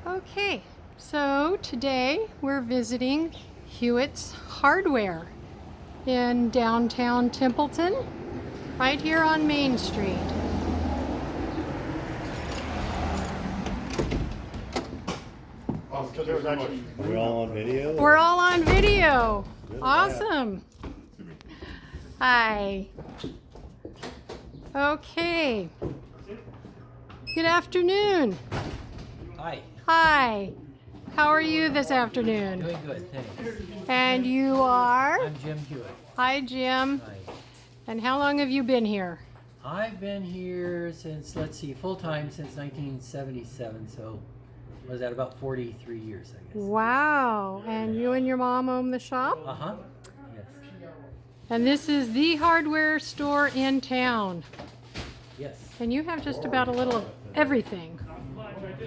Okay, so today we're visiting Hewitts Hardware in downtown Templeton, right here on Main Street. We're all on video? We're all on video. Awesome. Hi. Okay. Good afternoon. Hi. Hi. How are you this afternoon? Doing good, thanks. And you are? I'm Jim Hewitt. Hi, Jim. Hi. And how long have you been here? I've been here since, let's see, full-time since 1977, so was that about 43 years, I guess. Wow. And you and your mom own the shop? Uh-huh. Yes. And this is the hardware store in town. Yes. And you have just about a little of everything.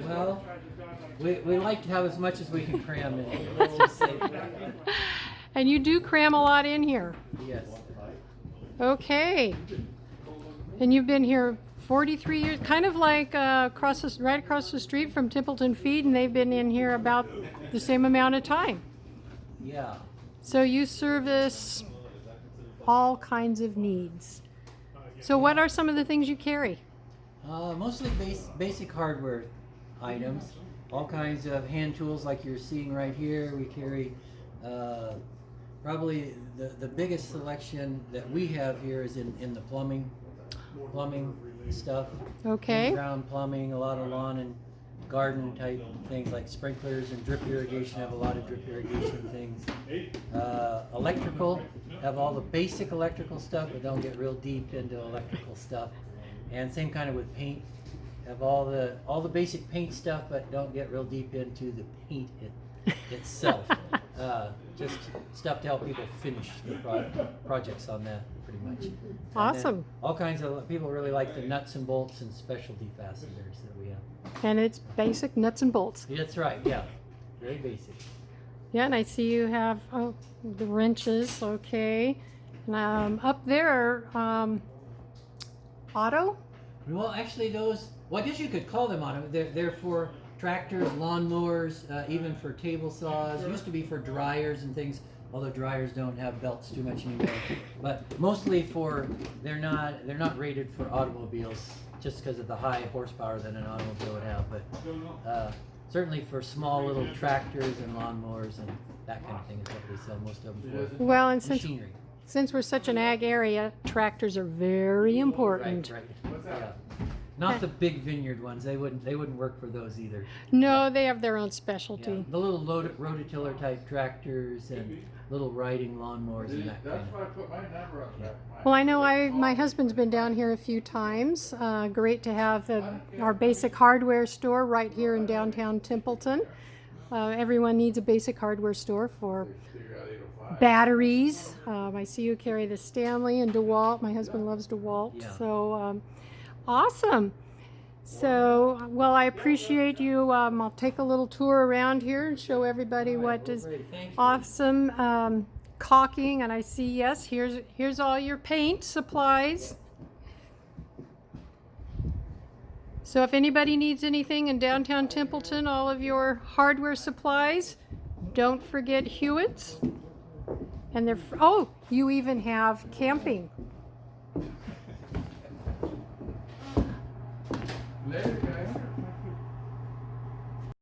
Well, we like to have as much as we can cram in here, let's just say that. And you do cram a lot in here. Yes. Okay. And you've been here 43 years, kind of like right across the street from Templeton Feed, and they've been in here about the same amount of time. Yeah. So you service all kinds of needs. So what are some of the things you carry? Mostly basic hardware items, all kinds of hand tools like you're seeing right here. We carry probably the biggest selection that we have here is in the plumbing stuff. Okay. Ground plumbing, a lot of lawn and garden type things like sprinklers and drip irrigation. Have a lot of drip irrigation things. Electrical, have all the basic electrical stuff, but don't get real deep into electrical stuff. And same kind of with paint. Have all the basic paint stuff, but don't get real deep into the paint itself. Just stuff to help people finish the projects on that, pretty much. Awesome. All kinds of people really like the nuts and bolts and specialty fasteners that we have. And it's basic nuts and bolts. That's right, yeah. Very basic. Yeah, and I see you have the wrenches, okay. And up there, auto? Well, actually I guess you could call them auto. They're for tractors, lawnmowers, even for table saws. Used to be for dryers and things, although dryers don't have belts too much anymore. But mostly they're not rated for automobiles just because of the high horsepower that an automobile would have. But certainly for small little tractors and lawnmowers and that kind of thing is what we sell most of them for. Well, and Machinery. since we're such an ag area, tractors are very important. Right. Yeah. Not the big vineyard ones. They wouldn't work for those either. No, they have their own Yeah. specialty. The little rototiller type tractors and little riding lawnmowers and that kind of. Well, I know my husband's been down here a few times. Great to have our basic hardware store right here in downtown Templeton. Everyone needs a basic hardware store for batteries. I see you carry the Stanley and DeWalt. My husband loves DeWalt. Yeah. So awesome. So, well, I appreciate you. I'll take a little tour around here and show everybody what is awesome caulking. And I see, yes, here's all your paint supplies. So if anybody needs anything in downtown Templeton, all of your hardware supplies, don't forget Hewitts. And you even have camping.